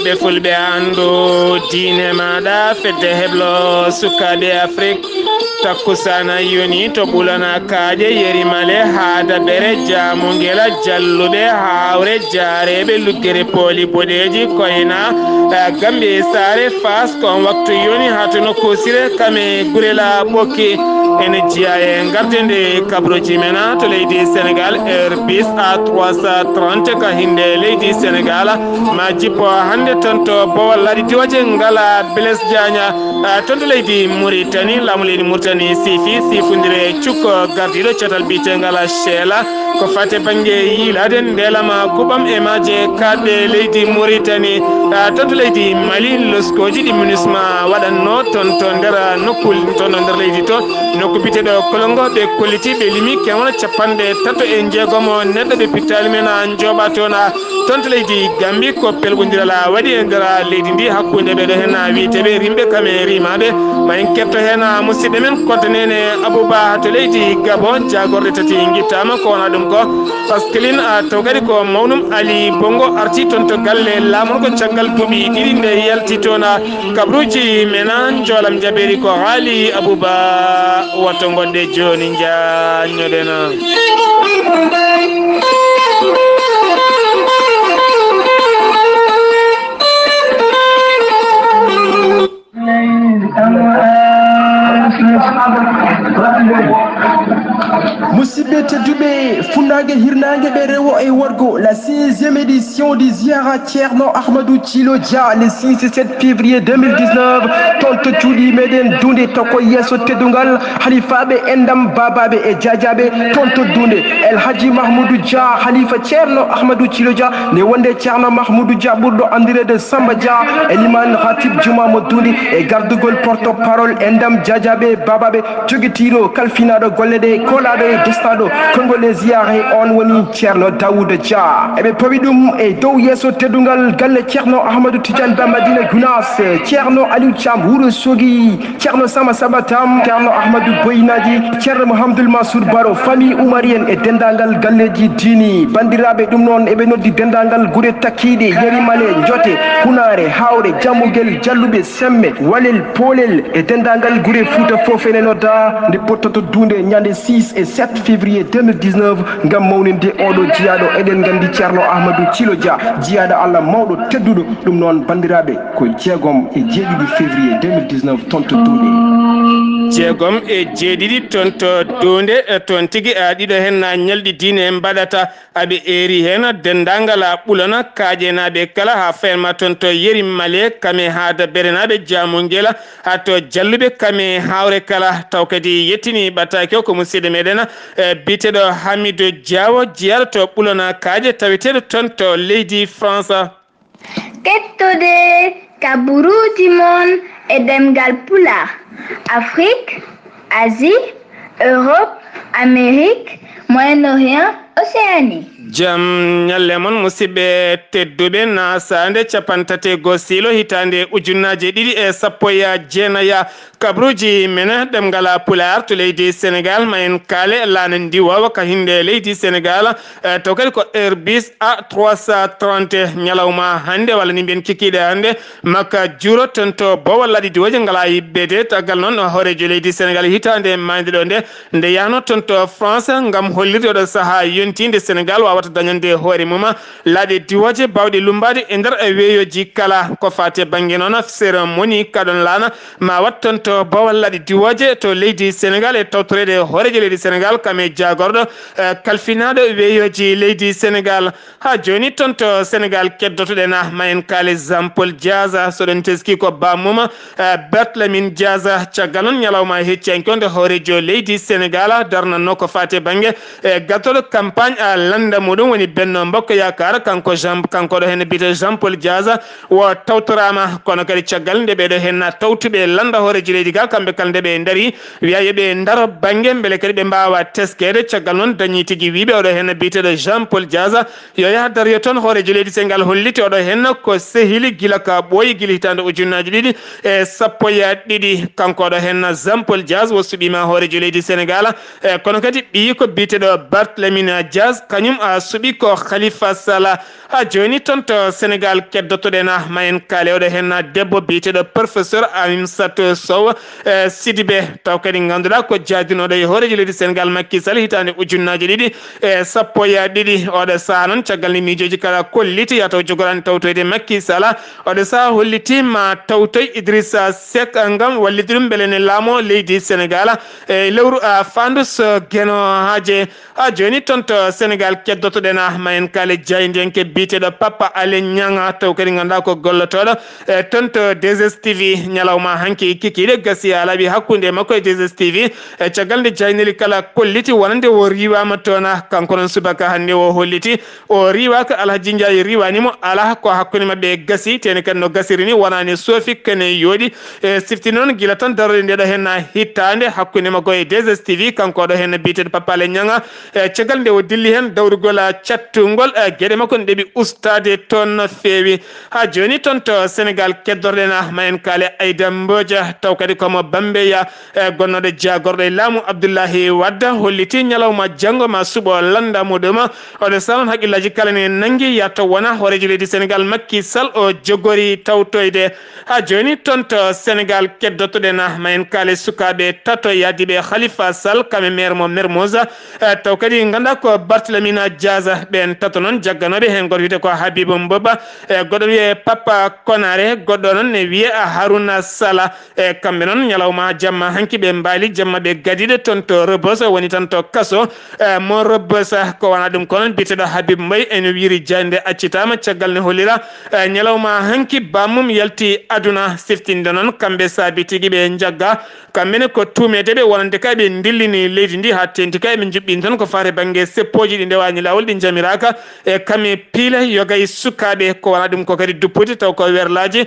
be fulbe ando dine mada fedde heblo sukabe Afrique takusana yoni to bulana kaje yeri male hada bere jamungela jallube hawre jarebe luggere poli bodeji koyna gambe sare fas kon waktu yoni hatuno kosire kame gurela boki energia e ngardende kabroji mena to leydi Sénégal bis à 330 ka hinde leydi Sénégal ma jippo hande tonto bo ladi diwaje ngala Blaise Diagna tonto leydi Mauritanie lamu leydi Mauritanie sifundire cukko gardiɗo catal bite ngala Shela ko fate bange yiladen ndelama kubam e maje kadde leydi Mauritanie tonto leydi Mali loskoji ɗi MINUSMA waɗanno tonto nder nokkul tono nder leydi to nokku biteɗo kolongo ɓe kolliti ɓe limi kewona capanɗe tato e jeegomo neɗɗo ɓe pittali men joɓa tona tonto leydi Gambie ko pelgodirala waɗi e nder leydi ndi hakkude ɓeɗo hen wiiteɓe rimɓe kame rimaɓe ma en ketto hen musidɗo men koddanene Abouba to leydi Gabon jagorde tati guittama ko wona ɗum ko pasqueline taw kadi ko mawnum Ali Bongo arti toon to galle lamon ko caggal duuɓi ɗiɗi nde yalti toon kabruji mena joolam jaɓeri ko haali Abouba watto gonɗe joni jañoɗena Musidɓe tedduɓe funnague hirnague ɓe rewo e worgo la 6e édition du Ziara Thierno Ahmadou Thilo Dia le 6 et 7 février 2019 tonto cuuɗi meɗen dunde tokko yesso teddugal halifaɓe endam babaɓe e diadiaɓe tonto dunde El Hadji Mahmoudou Dia halifa Thierno Ahmadou Thilo Dia nde wonde Thierno Mahmoudou Dia ɓurɗo andirede Samba Dia eliman Khatib Juma mo dundi e gardugol porte parole endam diadiaɓe babaɓe joguitiɗo kalfinaɗo golle ɗe kolaɗo e destaɗo kongole ziyare on woni Thierno Daouda Dia eɓe pawi ɗum e dow yesso teddugal galle Thierno Ahmadou Tidiane Ba Madina Gounass Thierno Aliou Thiam Wourossogui Thierno Sama Sabatam Thierno Ahmadou Boyinaji Thierno Mouhamadoul Mansour Baro famille oumarienne e dendagal galleji dini bandiraɓe ɗum noon eɓe noddi dendagal guure takkiɗe yerimale jote hunare hawre jammugel jalluɓe semme walel polel e dendagal guure Fouta fof ene nodda nde pottoto dunde ñande 6 et 7 février 2019 ngam mawninde oɗo jiyaɗo eɗen gandi Thierno Ahmadou Thilo Dia jiyaɗo Allah mawɗo tedduɗo ɗum noon bandiraɓe ko jeegom e jeeɗiɗi février 2019 tonto dunde jeegom e jeeɗiɗi tonto dunde toon tigui ɗiɗo hen ñalɗi diine mbaɗata aɓe eri hen dendagal ɓulana kaƴenaɓe kala ha fayma toon to yeri male kame haada berenaɓe jamugela ha to jalluɓe kame hawre kala taw kadi yettini ɓattake o ko musidɗo meɗen biteɗo Hamidou Diawo jiyaɗo to ɓulana kaje taweteɗo toon to leydi France kettude kaburuji mon e demgal pulaar Afrique, Asie, Europe, Amérique, Moyen-Orient, Océanie. jam ñalle mon musidɓe tedduɓe nasande capantate gosilo hitande ujunnaje ɗiɗi e sappoya jeenaya kabruji mena ɗemgal pular to leydi Sénégal ma en kaale lana ndiwawa ka hinde leydi Sénégal taw kadi ko bis a 330 ñalawma hande walla ni mbiyen kikiɗe hande makka juro tonto bowal laɗi diwaje ngala yibbede tagal noon horejo leydi Sénégal hitande mande ɗo nde yahno tonto France ngam hollirde oɗo saaha yontinde Sénégal wawata dañande hoore muma laaɗe diwaje bawɗe lumbade e nder weeyoji kala ko fate banggue noon cérémonie kaɗon lana ma wat tonto bawal laaɗe diwaje to leydi Sénégal e tawtorede hoorejo leydi Sénégal kame jagorɗo kalfinaɗo weeyoji leydi Sénégal ha joni tonto Sénégal keddotoɗen ma en kaale Jean Paul Diaza soɗon teski ko bamuma Barthélémy Diaza caggal noon ñalawma hecciyankonde hoorejo leydi Sénégal darnanno ko fate banggue gattoɗo campagne landa muɗum woni Benno Bokk Yakar kanko ɗo hen biyete Jean Paul Diaza wo tawtorama kono kadi caggal nde ɓeɗo hen tawtuɓe landa hooreji leydi ga kamɓe kala nde ɓe daari wiya yoɓe daro banggue beele kadi ɓe mbawa teskede caggal noon dañi tigui wiɓe oɗo hen biyeteɗo Jean Paul Diaza yo yaha dario toon hoorejo leydi Sénégal holliti oɗo hen ko sehili gila ka ɓooyi guila hitande ujunnaji ɗiɗi e sappoya ɗiɗi kanko ɗo hen Jean Paul Diaza wo suɓima hoorejo leydi Sénégal kono kadi ɓiyi ko biyeteɗo Barthélémy Diaz kanyum a subi ko Khalifa Sala ha joni tonto Senegal keddotodena mayen kale oɗo henna debbo biyeteɗo professeur Amsatou Sow Sidibé taw kadi ganduɗa ko jadinoɗo e horeji leydi Sénégal Macky Sall hitande ujunnaje ɗiɗi sappo ya ɗiɗi oɗo saha noon caggal ni miijoji kala kolliti ya taw jogorani tawtoyde Macky Sall oɗo saha holliti ma tawtoy Idrissa Seck ngam wallidiɗum beele ne laamo leydi Sénégal lewru fandus geno haje ha joni tonto Sénégal keddotoɗena mayen kale jaydenke biteɗo Papa Alé Niang taw kadi ganduɗa ko gollotoɗo tonto 2STV ñalawma hanki kikiɗe gasi alaɓi hakkude makko e 2STV caggal nde jayneli kala kolliti wonande o riwama toona kanko noon subaka hande o holliti o riwaka Alhaji Ndiaye riwanimo ala ko hakkude mabɓe gasi teni kadi no gasiri ni wonani soofi kene yooɗi sifti noon guila tan darode ndeɗo henna hittande hakkude makko e 2STV kanko ɗo hen biteɗo Papa Alé Niang caggal nde o dilli hen dawrugol cattugol gueɗe makko ne ɗeɓi ustade toon no feewi ha joni toon to Sénégal keddorɗena mayen kaale Aïda Mbodj taw kadi komo Bambeya gonnoɗo jagorɗo e laamu Abdoulahi Wade holliti ñalawma janggo ma suuɓo landa muɗum oɗo salon haqqillaji kala ne nanggui yatta wona horeji leydi Sénégal Macky Sall o jogori tawtoyde ha joni toon to Sénégal keddotoɗena mayen kaale sukaɓe tato yadiɓe Khalifa Sall kame maire mo Mermoz taw kadi ganda ko Barthélémy Diaz ɓen tato noon jagganoɓe hen goto wiyete ko Habibou Mboba goɗɗo wiye Papa Konaré goɗɗo noon ne wiye Harouna Sala kamɓe noon ñalawma jamma hanki ɓe mbaali jamma ɓe gadiɗe toon to Rebeuss woni tan to kaso mo Rebeuss ko wona ɗum ko noon biteɗo Habib Mbaye ene wiiri jande accitama caggal ne hollira ñalawma hanki bammum yalti aduna siftinde noon kamɓe saabi tigui ɓe jagga kamɓene ko tumedeɓe wonande ka ɓe dillini leydi ndi ha tenti ka ɓe juɓɓini tan ko fate banggue seppoji ɗi ndewani lawol ɗi jamiraka kami piile yogay sukaɓe ko wona ɗum ko kadi duppude taw ko werlaji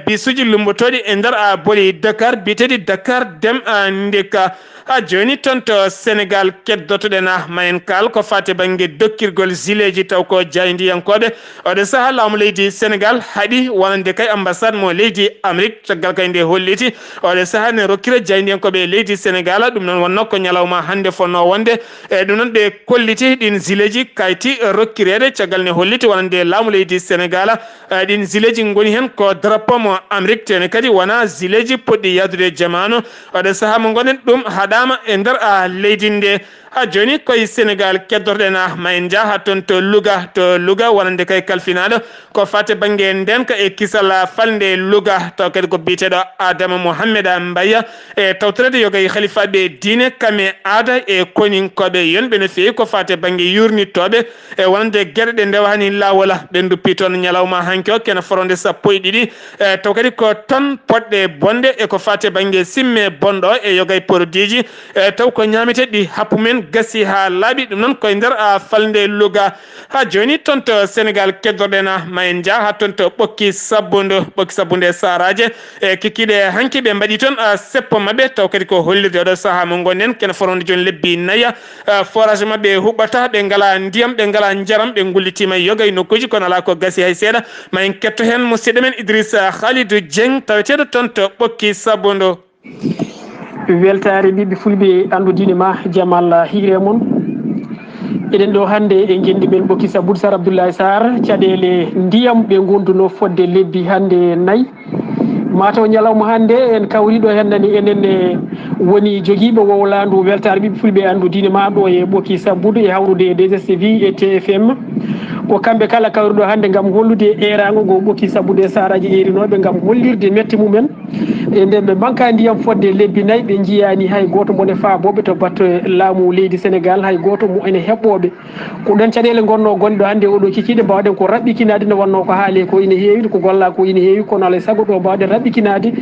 bisuji lumbotoɗi e nder a booli Dakar biteɗi Dakar dem ndeka ha joni toon to Sénégal keddotoɗena mayen kal ko fate banggue dokkirgol zileji taw ko jayndiyankoɓe oɗo saaha laamu leydi Sénégal haaɗi wonande kay ambassade mo leydi Amérique caggal kay nde holliti oɗo saaha ne rokkira jayndiyankoɓe leydi Sénégal ɗum noon wonno ko ñalawma hande fonno wonde ɗum noon ɓe kolliti ɗin zileji kayti rokkirede caggal ne holliti wonande laamu leydi Sénégal ɗin zileji goni hen ko drapeau mo Amérique tene kadi wona zileji poɗɗi yadude jamanu oɗo saaha mo gonen ɗum haɗama e nder leydi nde ha joni koye Sénégal keddorɗena mayen jaaha toon to Louga wonande kay kalfinaɗo ko fate banggue ndenka e kisal falde Louga taw kadi ko biteɗo Adama Mohamed Mbaye e tawtorede yogay khalifaɓe diine kame aada e koninkoɓe yonɓe no fewi ko fate banggue yurnittoɓe e wonande gueɗe ɗe ndewani lawol ɓe duppi toon ñalawma hanki o kene foronde sappo e ɗiɗi taw kadi ko ton poɗɗe bonde e ko fate banggue simme bonɗo e yogay produit ji taw ko ñameteɗi happumen gasi ha laaɓi ɗum noon koye nder falde Louga ha joni toon to Sénégal keddorɗena mayen jaaha toon to ɓokki sabbude saraje e kikiɗe hanki ɓe mbaɗi toon seppo mabɓe taw kadi ko hollirde oɗo saaha mo gonnen kene foronde joni lebbi nayya forage mabɓe huɓɓata ɓe ngala ndiyam ɓe ngala jaram ɓe gullitima yogay nokkuji kono ala ko gasi hay seeɗa mayen ketto hen musidɗo men Idrissa Khalidou Dieng taweteɗo toon to ɓokki sabbude weltare ɓiɓɓe fulɓe andudine ma jaam Allah hiire mon eɗen ɗo hande e gendi men ɓokki sabbude Sar Abdoulaye Sarr caɗele ndiyam ɓe gonduno fodde lebbi hande nayyi mataw ñalawma hande en kawriɗo hen nani enen woni joguiɓe wowlandu weltare ɓiɓɓe fulɓe andudine ma ɗo e ɓokki sabbude e hawrude e 2STV e TFM ko kamɓe kala kawriɗo hande gam hollude erago go ɓokki sabbude saraji erinoɓe gam hollirde mette mumen e nden ɓe manka ndiyam fodde lebbi nayyi ɓe jiyani hay goto mone faaboɓe to batte laamu leydi Sénégal hay goto mo ene heɓɓoɓe ko ɗon caɗele gonno gonɗo hande oɗo kikiɗe mbawɗen ko raɓɓikinade nde wonno ko haale ko ine heewi ko golla ko ine heewi kono alay saago ɗo mbawɗen raɓɓikinade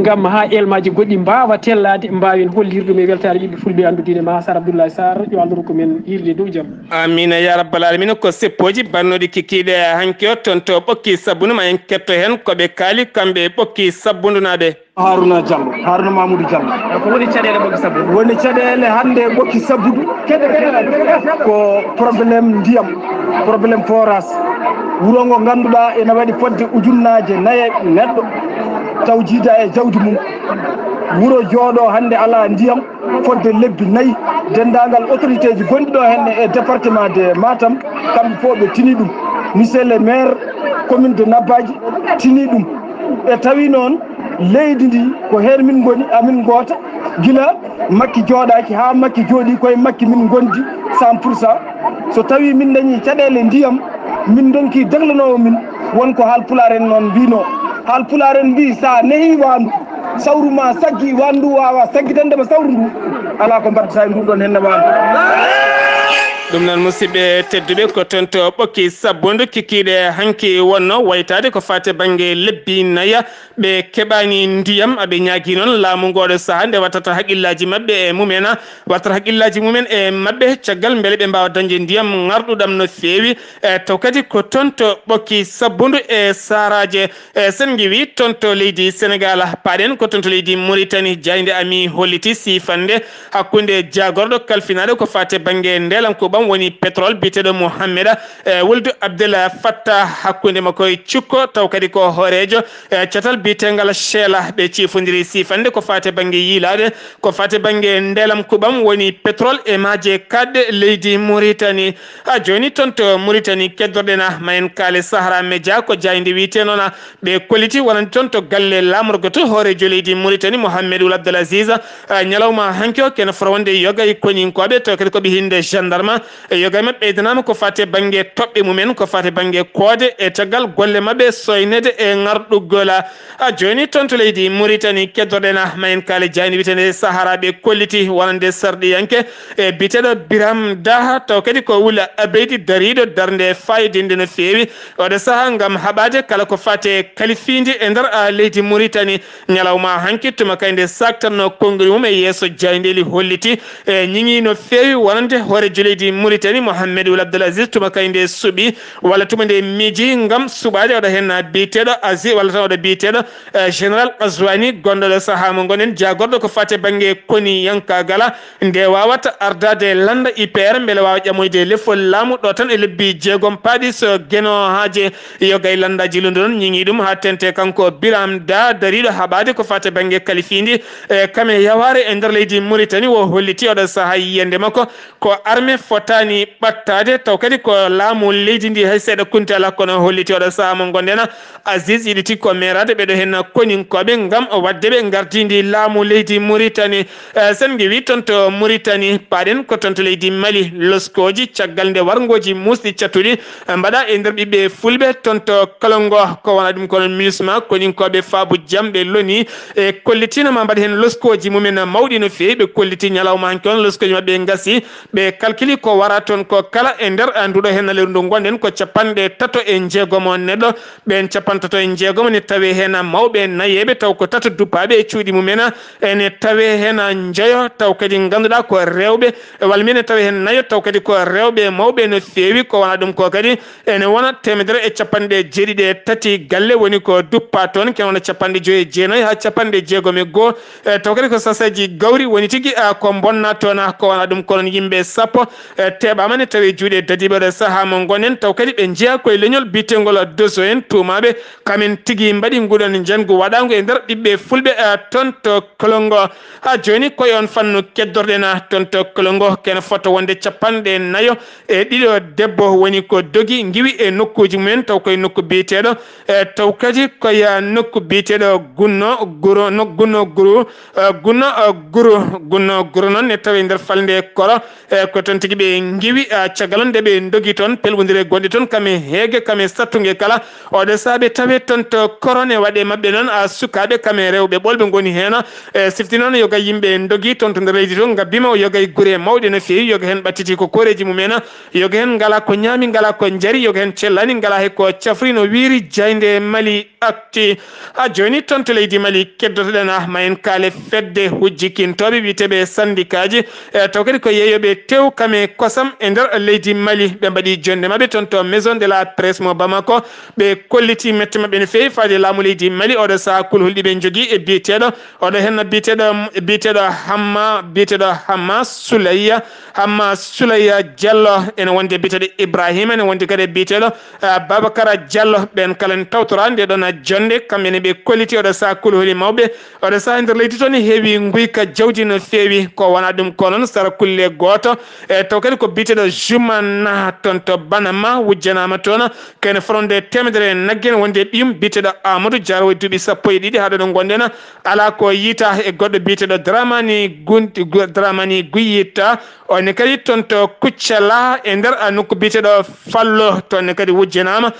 gam ha elmaji goɗɗi mbawa tellade mbawen hollirde ɗum e weltare ɓiɓɓe fulɓe andudine ma Sar Abdoulaye Sarr yo Allah rokku men hirde dow jaam amina ya rabbal alamina ko seppoji bannoɗi kikiɗe hanki o toon to ɓokki sabbude ma en ketto hen koɓe kaali kamɓe ɓokki sabbudunaɓe Harouna Diallo Harouna Mamoudou Diallo ko woni caɗele ɓokki sabbude woni caɗele hande ɓokki sabbudu ko probléme ndiyam probléme forage wuro ngo ganduɗa ene waɗi fodde ujunnaje naye neɗɗo taw jiida e jawdi mum wuro jooɗo hannde ala ndiyam fodde lebbi 4 dendagal autorité ji gonɗi ɗo henne e département de Matam kamɓe fof ɓe tini ɗum monsieur le maire commune de Nabadji tini ɗum e tawi noon leydi ndi ko heen min goni amin goota gila makki jooɗaki ha makki jooɗi koye makki min gondi 100% so tawi min dañi caɗele ndiyam min donki deglanowo min wonko Haalpulaar en noon mbino Haalpulaar en mbi sa nehi wandu sawru ma saggi wandu wawa saggitandema sawru ndu ala ko mbaddata e nduɗon henne wandu ɗum noon musidɓe tedduɓe ko toon to ɓokki sabbundu kikiɗe hanki wonno waytade ko fate banggue lebbi naya ɓe keɓani ndiyam aɓe ñaagui noon laamu ngoɗo saaha nde wattata haqqillaji mabɓe e mumena wattata haqqillaji mumen e mabɓe caggal beele ɓe mbawa dañde ndiyam garɗuɗam no fewi taw kadi ko toon to ɓokki sabbundu e saraje sen guiwi toon to leydi Sénégal paɗen ko toon to leydi Mauritanie jayde ami holliti sifande hakkude jagorɗo kalfinaɗo ko fate banggue ndelam ko woni pétrole biteɗo Mohamed Wuld Abdel Fattah hakkude makko e cukko taw kadi ko horejo catal bitengal Shela ɓe cifodiri sifande ko fate banggue yilade ko fate banggue ndelam kuɓam woni pétrole e maje kadde leydi Mauritanie ha joni toon to Mauritanie keddorɗena mayen kaale Sahara Média ko jayde wiite noon ɓe kolliti wonande toon to galle lamorgo to horejo leydi Mauritanie Mohamed Wuld Abdel Aziz ñalawma hanki o kene forwonde yogay koñinkoɓe taw kadi koɓe hinde gendarme yoga mabɓe ɓeydanama ko fate banggue toɓɓe mumen ko fate banggue koode e caggal golle mabɓe soynede e ngarɗuggol ha joni toon to leydi Mauritanie keddorɗena mayen kaale jayni witende Sahara ɓe kolliti wonande sarɗiyanke e biteɗo Biram Daha taw kadi ko wulla abeydi dariɗo darde fayidinde no fewi oɗo saaha gam haɓade kala ko fate kalifindi e nder leydi Mauritanie ñalawma hanki tuma kayde saktanno konngoli mum e yeeso jayndeli holliti e ñiŋi no fewi wonande horejo leydi Mauritanie Mohamed Wuld Abdel Aziz tuma kayde suuɓi walla tuma nde miiji gam suɓade oɗo hen biteɗo Aziz walla tan oɗo biteɗo général Azwani gonɗoɗo saaha mo gonen jagorɗo ko fate banggue koni yankagala nde wawata ardade landa IPR beele wawa ƴamoyde lefol laamu ɗo tan e lebbi 6 paaɗi so gueno haaje yogay landaji lundu noon ñiŋi ɗum ha tente kanko Biram Da dariɗo haɓade ko fate banggue kalifindi kame yaware e nder leydi Mauritanie wo holliti oɗo saaha yiyande makko ko armé fotani ɓattade taw kadi ko laamu leydi ndi hay seeɗa kunti ala kono holliti oɗo saaha mo gonɗena Aziz yiɗiti ko merade ɓeɗo hen koninkoɓe gam waddeɓe gardidi laamu leydi Mauritanie sen guewi toon to Mauritanie paɗen ko toon to leydi Mali loskoji caggal nde wargoji musɗi cattuɗi mbaɗa e nder ɓiɓɓe fulɓe toon to Kalongo ko wona ɗum kono MINUSMA koninkoɓe faabu jam ɓe loni e kollitinoma mbaɗa hen loskoji mumen mawɗi no fewi ɓe kolliti ñalawma hanki on loskoji mabɓe gasi ɓe calculi ko wara toon ko kala e nder nduɗo hen lewru ndu gonɗen ko 36 neɗɗo ɓen 36 ne tawe hen mawɓe nayeɓe taw ko tato dupaɓe e cuuɗi mumen ene tawe hen jeeyo taw kadi ganduɗa ko rewɓe walla mine tawe hen nayo taw kadi ko rewɓe mawɓe no fewi ko wona ɗum ko kadi ene wona 173 galle woni ko duppa toon ken wona 59 ha 61 taw kadi ko sasaji gawri woni tigui ko bonna toon ko wona ɗum kono yimɓe sappo teɓama ne tawi juuɗe dadiɓeɗo saaha mo gonen taw kadi ɓe jeeya koye leñol bitegol doso en tumaɓe kamen tigui mbaɗi nguɗon jangu waɗago e nder ɓiɓɓe fulɓe toon to Kolongo ha joni koye on fannu keddorɗen toon to Kolongo ken foto wonde 54 debbo woni ko dogi giwi e nokkuji mumen taw koye nokku biteɗo taw kadi koye nokku biteɗo gunno guro noon ne tawi nder falde koro ko toon tigui ɓe giwi caggal nde ɓe dogi toon pelwodire gonɗe toon kame heege kame sattugue kala oɗo saaɓe tawe toon to korone waɗe mabɓe noon sukaɓe kame rewɓe ɓolɓe goni hen sifti noon yoga yimɓe dogi toon to nder leydi to gabbima o yoga gure mawɗe no fewi yoga hen ɓattiti ko koreji mumen yoga hen ngala ko ñaami ngala ko jaari yoga hen cellani ngala hay ko cafri no wiiri jayde Mali akti ha joni toon to leydi Mali keddotoɗen mayen kaale fedde hujjikintoɓe witeɓe syndicat ji taw kadi ko yeeyoɓe tew kame kosam e nder leydi Mali ɓe mbaɗi jonde maɓɓe toon to maison de la presse mo Bamako ɓe kolliti mette maɓɓe no fewi faade laamu leydi Mali oɗo saha kulhulɗi ɓe jogui e biyeteɗo oɗo henno biyeteɗo Hamma Soulaya Diallo ene wonde biyeteɗo Ibrahima ene wonde kadi biyeteɗo Babacara Diallo ɓen kala ne tawtora nde ɗon jonde kamɓene ɓe kolliti oɗo saha kulhuli mawɓe oɗo saha nder leydi toon heewi guyka jawdi no fewi ko wona ɗum ko noon sara kulle goto e taw kadi ko biyeteɗo Jumana toon to Banama wujjanama toon kene fronde temedere naggue wonde ɓiyum biyeteɗo Amadou Diaro duuɓi 12 haɗo ɗo gonɗen ala ko yiita e goɗɗo biyeteɗo Dramani Guyita onne kadi toon to Kuccala e nder nokku biyeteɗo Fallo toonne kadi wujjanama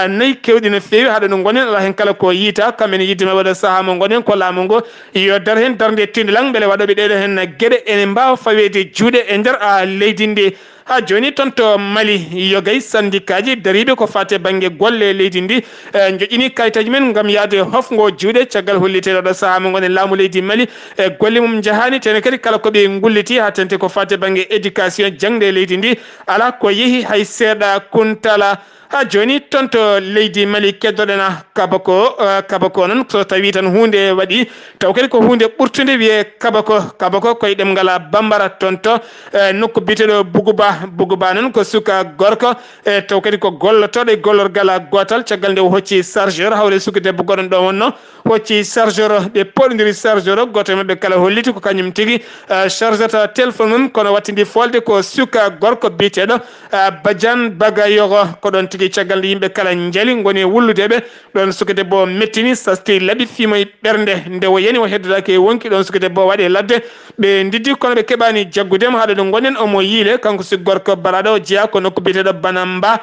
nayi kewɗi no fewi haɗo ɗo gonɗen ala hen kala ko yiita kamɓene yiddema waɗa saaha mo gonɗen ko laamu ngo yo dar hen darde tindilang beele waɗoɓe ɗeɗo hen gueɗe ene mbawa fawede juuɗe e nder leydi ndi ha joni toon to Mali yogay syndicat ji dariɓe ko fate banggue golle leydi ndi joƴini kayitaji men gam yaade hofgo juuɗe caggal holliteɗo ɗo saaha mo gonen laamu leydi Mali e golle mum jahani tene kadi kala koɓe gulliti ha tente ko fate banggue éducation jangde leydi ndi ala ko yeehi hay seeɗa kuntala ha joni toon to leydi Mali keddoɗena kabako noon so tawi tan hunde waɗi taw kadi ko hunde ɓurtude wiye kabako koye ɗemgal bambara toon to nokku biteɗo Buguba noon ko suka gorko e taw kadi ko gollotoɗo e gollorgal gotal caggal nde hocci chargeur hawle suka debbo goɗon ɗo wonno hocci chargeur ɓe poɗodiri chargeur goto e mabɓe kala holliti ko kañum tigui chargeur ta téléphone mum kono wattidi folde ko suka gorko biteɗo Badiane Bagayogo ko ɗon tigui caggal nde yimɓe kala jaali goni wulludeɓe ɗon suka debbo mettini sasti laaɓi fimoye ɓernde nde o yani o heddotake wonki ɗon suka debbo waɗe ladde ɓe diddi kono ɓe keɓani jaggudema haɗo ɗo gonɗen omo yiile kanko si gorko baraɗo o jeeya ko nokku biteɗo Banamba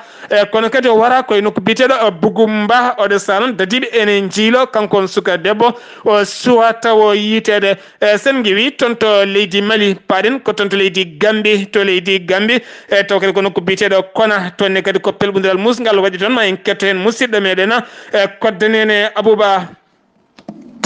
kono kadi o wara koye nokku biteɗo Bugumba oɗo saha noon dadiɓe ene jiilo kanko on suka debbo o suwa taw yitede sen giwi toon to leydi Mali paɗen ko toon to leydi Gambie taw kadi ko nokku biteɗo Kona tonne kadi ko pelɓodiral musgal waɗi toon ma en ketto hen musidɗo meɗen koddanene Abouba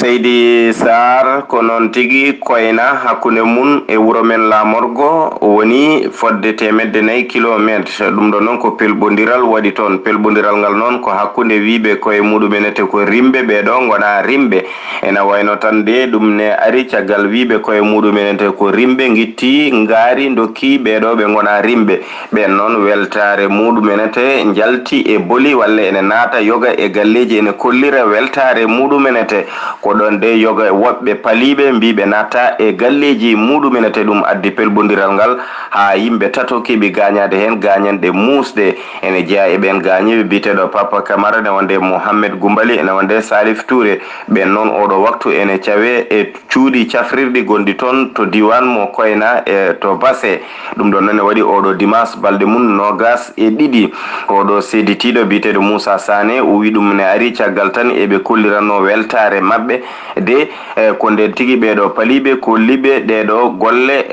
Seydi Sarr ko noon tigi koyna hakkunde mun e wuro men Lamorgo woni fodde 4 kilométre ɗum ɗo noon ko pelɓodiral waɗi toon pelɓodiral ngal noon ko hakkunde wiɓe koye muɗumenete ko rimɓe ɓeɗo gona rimɓe ena wayno tan de ɗum ne ari caggal wiɓe koye muɗumenete ko rimɓe guitti ngaari dokki ɓeɗo ɓe gona rimɓe ɓen noon weltare muɗumenete jalti e boli walla ene naata yoga e galleji ene kollira weltare muɗumenete ko ɗon de yoga woɓɓe paliɓe mbiɓe natta e galleji muɗumenete ɗum addi pelbodiral ngal ha yimɓe tato keeɓi gañade hen gañanɗe musɗe ene jeeya e ɓen gañiɓe biteɗo Papa Camara ne wonde Mohamed Goumbali ene wonde Salif Touré ɓen noon oɗo waktu ene cawe e cuuɗi cafrirɗi gonɗi toon to diwan mo Koyna e to Basse ɗum ɗon noon ne waɗi oɗo dimanche balɗe mum 22 oɗo seditiɗo biteɗo Moussa Sané o wi ɗum ne ari caggal tan eɓe kolliranno weltare mabɓe de ko nden tigi ɓeɗo paliɓe kolliɓe ɗeɗo golle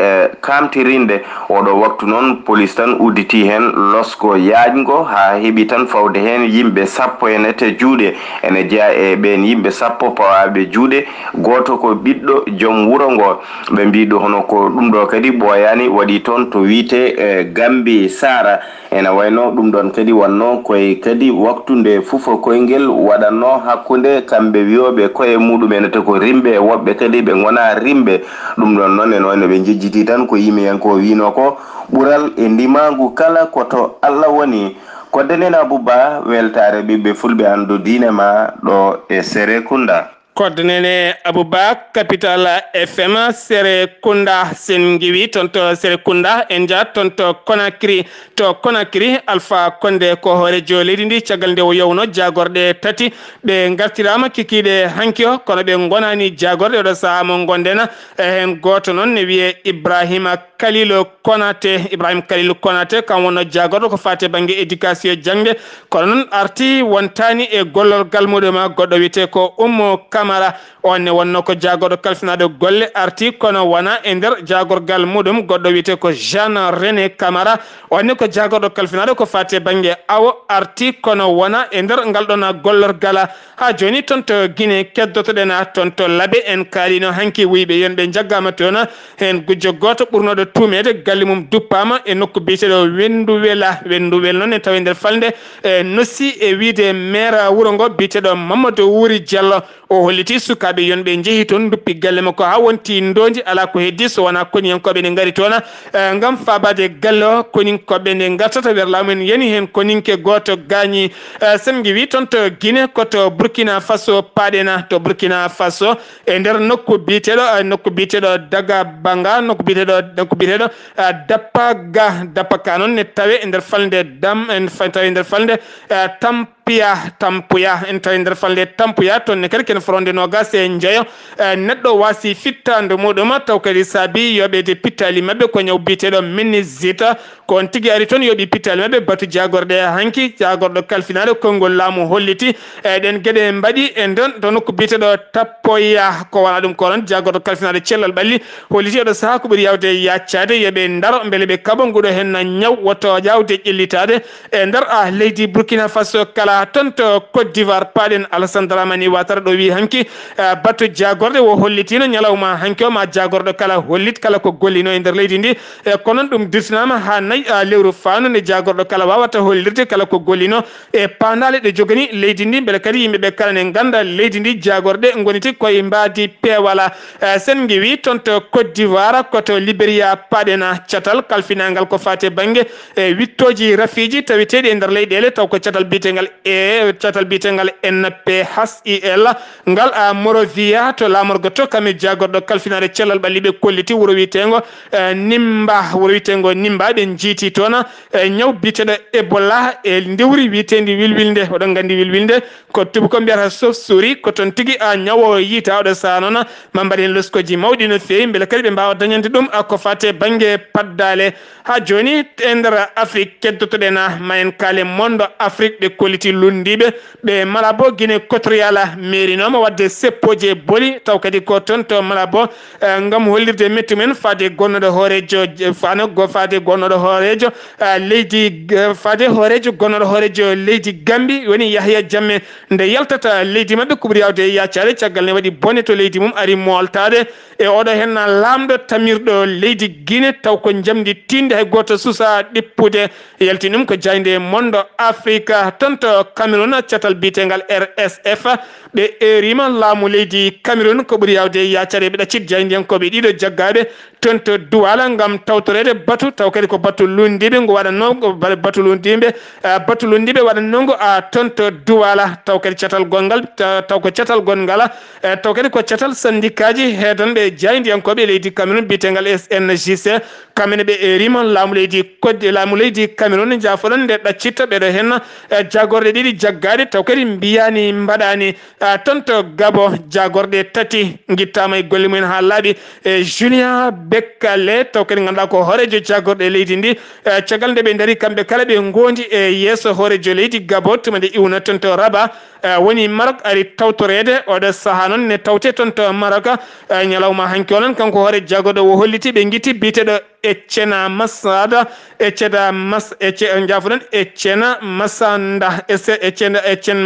kamtirinde oɗo waktu noon police tan udditi hen losko yajgo ha heeɓi tan fawde hen yimɓe 10 juuɗe ene jeeya e ɓen yimɓe 10 pawaɓe juuɗe goto ko ɓiɗɗo joom wuuro ngo ɓe mbiɗo hono ko ɗum ɗo kadi ɓoyani waɗi toon to wiite Gambi Sara ene wayno ɗum ɗon kadi wanno koye kadi waktude fufo koyngel waɗanno hakkude kamɓe wiyoɓe koye muɗumenete ko rimɓe woɓɓe kadi ɓe gona rimɓe ɗum ɗon noon ene wayno ɓe jejjiti tan ko yimiyanko wino ko ɓural e ndimagu kala koto Allah woni koddenen Abouba weltare ɓiɓɓe fulɓe andu diine ma ɗo e Serekunda koddanene Abouba capital FM Serekunda sen giwi toon to Serekunda en jaa toon to Conakry Alpha Condé ko hoorejo leydi ndi caggal nde o yewno jagorɗe tati ɓe gartirama kikiɗe hanki o kono ɓe gonani jagorɗe oɗo saaha mo gonden hen goto noon ne wiye Ibrahima Khalilou Konaté kam wonno jagorɗo ko fate banggue éducation jangde kono noon arti wontani e gollorgal muɗum goɗɗo wiyete ko Ummo Kam Camara onne wonno ko jagorɗo kalfinade golle arti kono wona e nder jagorgal muɗum goɗɗo wiyete ko Jean René Camara onne ko jagorɗo kalfinade ko fate banggue awo arti kono wona e nder ngal ɗon gollorgal ha joni toon to Guinée keddotoɗen toon to laaɓe en kaalino hanki wiiɓe yonɓe jaggama toon hen gujjo goto ɓurnoɗo tumede galle mum duppama e nokku biyeteɗo Wenduwel noon e tawi nder falde e nossi e wiide maire wuuro ngo biyeteɗo Mamadou Wuri Diallo o holliti sukaɓe yonɓe jeehi toon duppi galle makko ha wonti ndondi ala ko heddi so wona koniyankoɓe ne gaari toon gam fabade galle o koninkoɓe nde gartata wer laamu en yani hen koninke goto gañi sen wi toon to Guinée koto Burkina Faso paɗena to Burkina Faso e nder nokku biyeteɗo Daga Banga nokku biyeteɗo Dapaka noon ne tawe e nder falde tawi nder falde Tampuya en tawi nder falde Tampuya toon ne kadi ken fronde nogas e jeeyo neɗɗo wasi fittande muɗum taw kadi saabi yoɓede pittali mabɓe ko ñaw biyeteɗo meningite ko on tigui ari toon yooɓi pittali mabɓe batu jagorɗe hanki jagorɗo kalfinade konngol laamu holliti ɗen gueɗe mbaɗi e nden to nokku biyeteɗo Tappoya ko wona ɗum ko noon jagorɗo kalfinade cellal ɓalli holliti oɗo saaha ko ɓuuri yawde yaccade yooɓe ndaro beele ɓe kaɓa nguɗo hen ñaw wotto yawde ƴellitade e nder leydi Burkina Faso kala toon to Côte d'Ivoire paɗen Alassane Dramane Ouattara ɗo wi hanki batu jagorɗe wo hollitino ñalawma hanki o ma jagorɗo kala hollit kala ko gollino e nder leydi ndi ko noon ɗum dirtinama ha nayyi lewru fanu nde jagorɗo kala wawata hollirde kala ko gollino e pandale ɗe jogani leydi ndi beele kadi yimɓeɓe kala ne ganda leydi ndi jagorɗe goniti koye mbadi peewala sen wi toon to Côte d'Ivoire koto Libéria paɗena catal kalfinagal ko fate banggue wittoji rafiji tawiteɗi e nder leyɗele taw ko catal biyetegal NPHIL ngal Morovia to lamorgo to kami jagorɗo kalfinade cellal ɓalliɓe kolliti wuro wiyetego Nimba ɓe jiiti toon ñaw biyeteɗo Ebola e ndewri wiyetedi wilwilde oɗon gandi wilwilde ko tubakoɓe mbiyata chauve-souris ko toon tigui ñawo yiita oɗo saha noon ma mbaɗen loskoji mawɗi no fewi beele kadi ɓe mbawa dañande ɗum ko fate banggue paddale ha joni e nder Afrique keddotoɗen ma en kaale mondo Afrique ɓe kolliti lundiɓe ɓe Malabo Guinée équatoriale mairinoma wadde seppoje boli taw kadi ko toon to Malabo gam hollirde metti men fade gonnoɗo horejo leydi Gambie woni Yahya Jammeh nde yaltata leydi mabɓe ko ɓuuri yawde yaccade caggal ne waɗi bone to leydi mum ari moltade e oɗo hen lamɗo tamirɗo leydi Guinée taw ko jamdi tinde hay goto suusa ɗippude yalti ɗum ko jayde mondo Afrique toon to Cameroun catal biyetegal RSF ɓe erima laamu leydi Cameroun ko ɓuuri yawde yaccade ɓe ɗaccit jaydiyankoɓe ɗiɗo jaggaɓe toon to Douala gam tawtorede batu taw kadi ko batu lundiɓe ngo waɗanno batu lundiɓe waɗannongo toon to Douala taw kadi catal gongal taw ko catal gongal taw kadi ko catal syndicat ji heedanɓe jaydiyankoɓe leydi Cameroun biyetegal SNJC kamene ɓe erima laamu leydi Cameroun jafoɗon nde ɗaccitta ɓeɗo hen jagorɗe ɗiɗi jaggade taw kadi mbiyani mbaɗani toon to Gabo jagorɗe tati guittama e golle mumen ha laaɓi Julien Bekkale taw kadi ganduɗa ko horejo jagorɗe leydi ndi caggal nde ɓe daari kamɓe kala ɓe gondi e yesso horejo leydi Gabo tuma nde iwna toon to Rabat woni Maroc ari tawtorede oɗo saaha noon ne tawte toon to Maroc ñalawma hanki onon kanko hoore jagorɗo wo holliti ɓe guitti biyeteɗo Etienne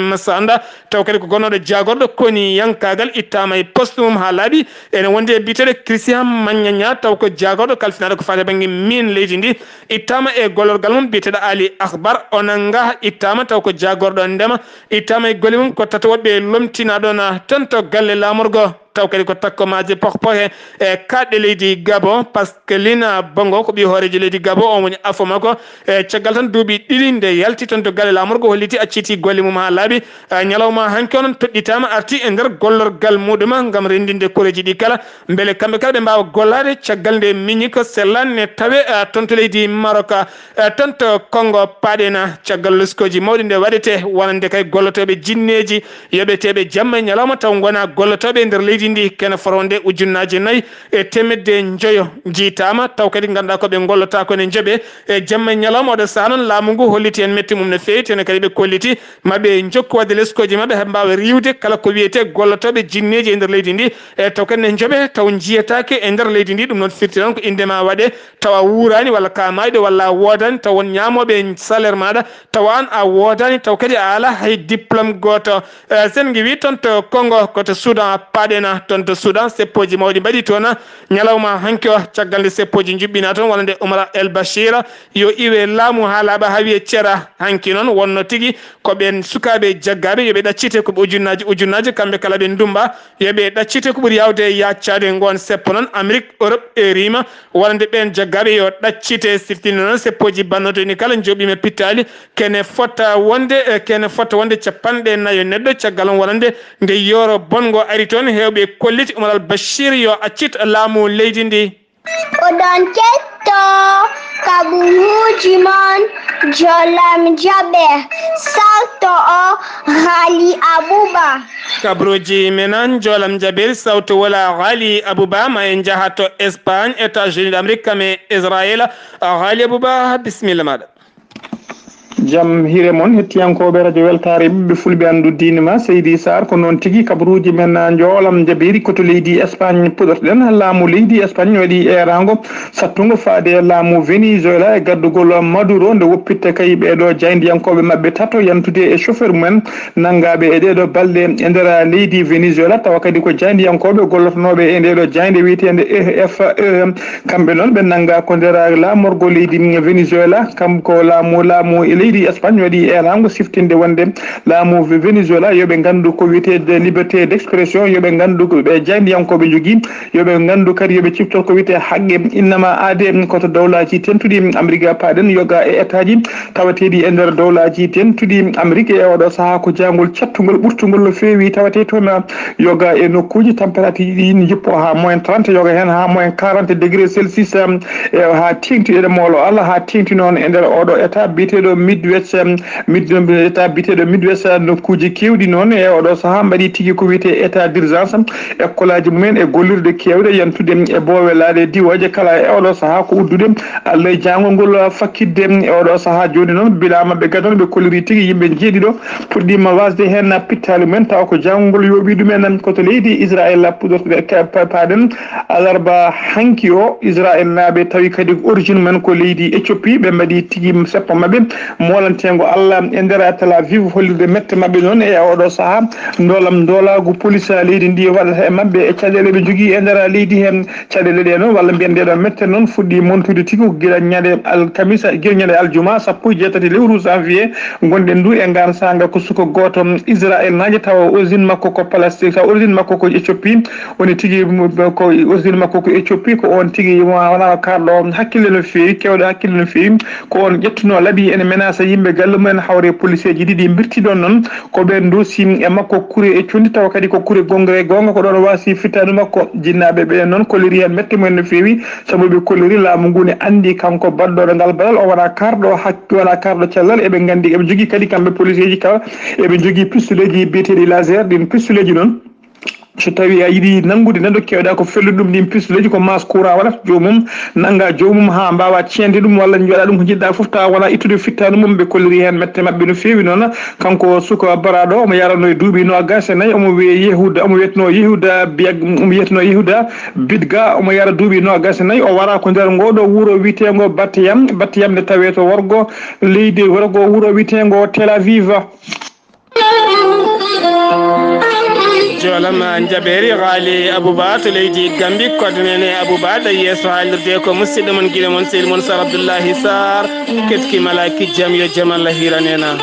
Masanda taw kadi ko gonnoɗo jagorɗo koni yankagal ittama e poste mum ha laaɓi ene wonde biteɗo Christian Magnagna taw ko jagorɗo kalfinade ko fate banggue min leydi ndi ittama e gollorgal mum biteɗo Ali Akhbar onanga ittama taw ko jagorɗo ndema ittama e golle mum ko tata woɓɓe lomtinaɗon ton to galle lamorgo taw kadi ko takkomaje pokpoke e kaɗɗe leydi Gabon Pascaline Bongo ko ɓi horejo leydi Gabon on woni afo makko e caggal tan duuɓi ɗiɗi nde yalti toon to galle lamorgo holliti acciti golle mum ha laaɓi ñalawma hanki onon toɗɗitama arti e nder gollorgal muɗum gam rendinde koreji ɗi kala beele kamɓe kala ɓe mbawa gollade caggal nde miñi ko sellan ne tawe toon to leydi Maroc toon to Congo paɗena caggal luskoji mawɗi nde waɗete wonande kay gollotoɓe jinneji yoɓeteɓe jamma ñalawma taw gona gollotoɓe e nder leydi leydi ndi kene foronde ujunnaji 4 e temedde joyo jiitama taw kadi ganduɗa ko ɓe gollota kone jooɓe e jamma ñalawma oɗo saha noon laamu ngu holliti en metti mum no fewi tene kadi ɓe kolliti maɓe jokku wadde leskoji mabɓe heɓe mbawa riwde kala ko wiyete gollotoɓe jinneji e nder leydi ndi e taw kadi ne jooɓe taw jiyatake e nder leydi ndi ɗum noon firti noon ko indema waɗe taw a wurani walla ka mayɗo walla a wodani taw won ñamoɓe salaire maɗa taw an a wodani taw kadi a ala hay diplôme goto sen guewi toon to Congo koto Soudan paɗena toon to Soudan seppoji mawɗi mbaɗi toon ñalawma hanki o caggal nde seppoji juɓɓina toon walla nde Omar El Bashir yo iwe laamu ha laaɓa ha wiye ceera hanki noon wonno tigui koɓe sukaɓe jaggaɓe yoɓe ɗaccite ko ujunnaji kamɓe kala ɓe ndumba yoɓe ɗaccite ko ɓuuri yawde yaccade gon seppo noon Amérique Europe e rima walla nde ɓen jaggaɓe yo ɗaccite siftinde noon seppoji bannoto ni kala joɓime pittali kene fotta wonde capanɗe nayo neɗɗo caggal on wonande nde yoro bongo ari toon hewɓe kolliti Omar Al Bashir yo accit laamu leydi ndi oɗon ketto kaɓuruji mon jolam jaɓe sawto o Ghali Abouba kabruji menan jolam jabir sawto wala Ghali Abouba ma en jaha to Espagne États-Unis d'Amérique kame Israël Ghali Abouba bisimilla maɗa jam hire mon hettiyankoɓe radio weltare ɓiɓɓe fulɓe andu dine ma Seydi Sar ko noon tigui kabaruji men joolam jabiri koto leydi Espagne puɗortoɗen laamu leydi Espagne waɗi erago sattugo faade laamu Venezuela e gaddugol Maduro nde woppitte kay ɓeɗo jayndiyankoɓe mabɓe tato yantude e chauffeur mumen nangaɓe e ɗeɗo balɗe e nder leydi Venezuela tawa kadi ko jayndiyankoɓe gollotonoɓe e ndeɗo jaynde wiyetede EFE kamɓe noon ɓe nanga ko nder laamorgo leydi Venezuela kam ko laamu leydi Espagne waɗi elango siftinde wonde laamu Venezuela yoɓe gandu ko wiyetede liberté d'expression yoɓe gandu ɓe jayndiyankoɓe jogui yoɓe gandu kadi yoɓe cifto ko wiyete haqqe innama aade koto dowlaji tentuɗi Amérique paɗen yoga e état ji tawateɗi e nder dowlaji tentuɗi Amérique e oɗo saaha ko jangol cattugol ɓurtugol no fewi tawate toon yoga e nokkuji température ɗi ne jippo ha -30 yoga hen ha -40 degré Celsius ha tengtiɗe molo Allah ha tengti noon e nder oɗo état biteɗo Midwest état biteɗo Midwest nokkuji kewɗi noon e oɗo saaha mbaɗi tigui ko wiyete état d'urgence écolaji mumen e gollirde kewɗe yantude e bowelade diwoje kala e oɗo saaha ko uddude Allah e jangol ngol fakkidde e oɗo saaha joni noon bilama ɓe gadon ɓe kolliri tigui yimɓe jeeɗiɗo puɗɗima wasde hen pittali mumen taw ko jangol ngol yoɓi ɗumen koto leydi Israël puɗortude paɗen alarba hanki o Israël naaɓe tawi kadi origine men ko leydi Éthiopie ɓe mbaɗi tigui seppo mabɓe molantego Allah e nder Tel Aviv hollirde mette mabɓe noon e oɗo saaha dolagu police leydi ndi waɗata e mabɓe e caɗele ɓe jogui e nder leydi hen caɗele ɗe noon walla mbiyen ndeɗo mette noon fuɗɗi montude tigui ko guila ñande alkamisa guila ñande aljuma 17 lewru janvier gonɗen ndu e ngan sanga ko suko goto Israël naji tawa origine makko ko Palestine tawa origine makko ko Éthiopie woni tigui ko origine makko ko Éthiopie ko on tigui wona karɗo hakkille no fewi kewɗo hakkille no fewi ko on ƴettuno laaɓi ene menace yimɓe galle mumen hawre policier ji ɗiɗi birtiɗon noon ko ɓen dosi e makko kuure e condi tawa kadi ko kuure gonga e gonga ko ɗon wasi fittanu makko jinnaɓe ɓe noon kolliri hen mette mumen no fewi saabu ɓe kolliri laamu ngu ne andi kanko badɗoɗo ngal balal o wona karɗo wona karɗo cellal eɓe gandi eɓe jogui kadi kamɓe policier ji kawa eɓe jogui pistoleji biyeteɗi laser ɗin pistoleji noon so tawi a yiiɗi nangude neɗɗo kewɗa ko fellude ɗum ɗin pistoleji ko mas courant waɗata jomum nanga jomum ha mbawa ceende ɗum walla waɗa ɗum ko jiɗɗa foof tawa wona ittude fittanu mum ɓe kolliri hen mette mabɓe no fewi noon kanko suko baraɗo omo yarano e duuɓi nogas e nayyi omo wiye Yehuda omo wiyetno Yehuda Bidga omo yara duuɓi nogas e nayyi o wara ko nder ngoɗo wuuro witego Batiyam nde tawe to worgo leydi worgo wuuro witego Tel Aviv jolam jaɓeri Ghali Abouba to leydi Gambie kodnene Abouba ɗa yeeso haalirde ko musidɗo mon guiɗe moon seydi moon Sar Abdoullahi Sar ketkimala kijjam yo jaam Allah hiranena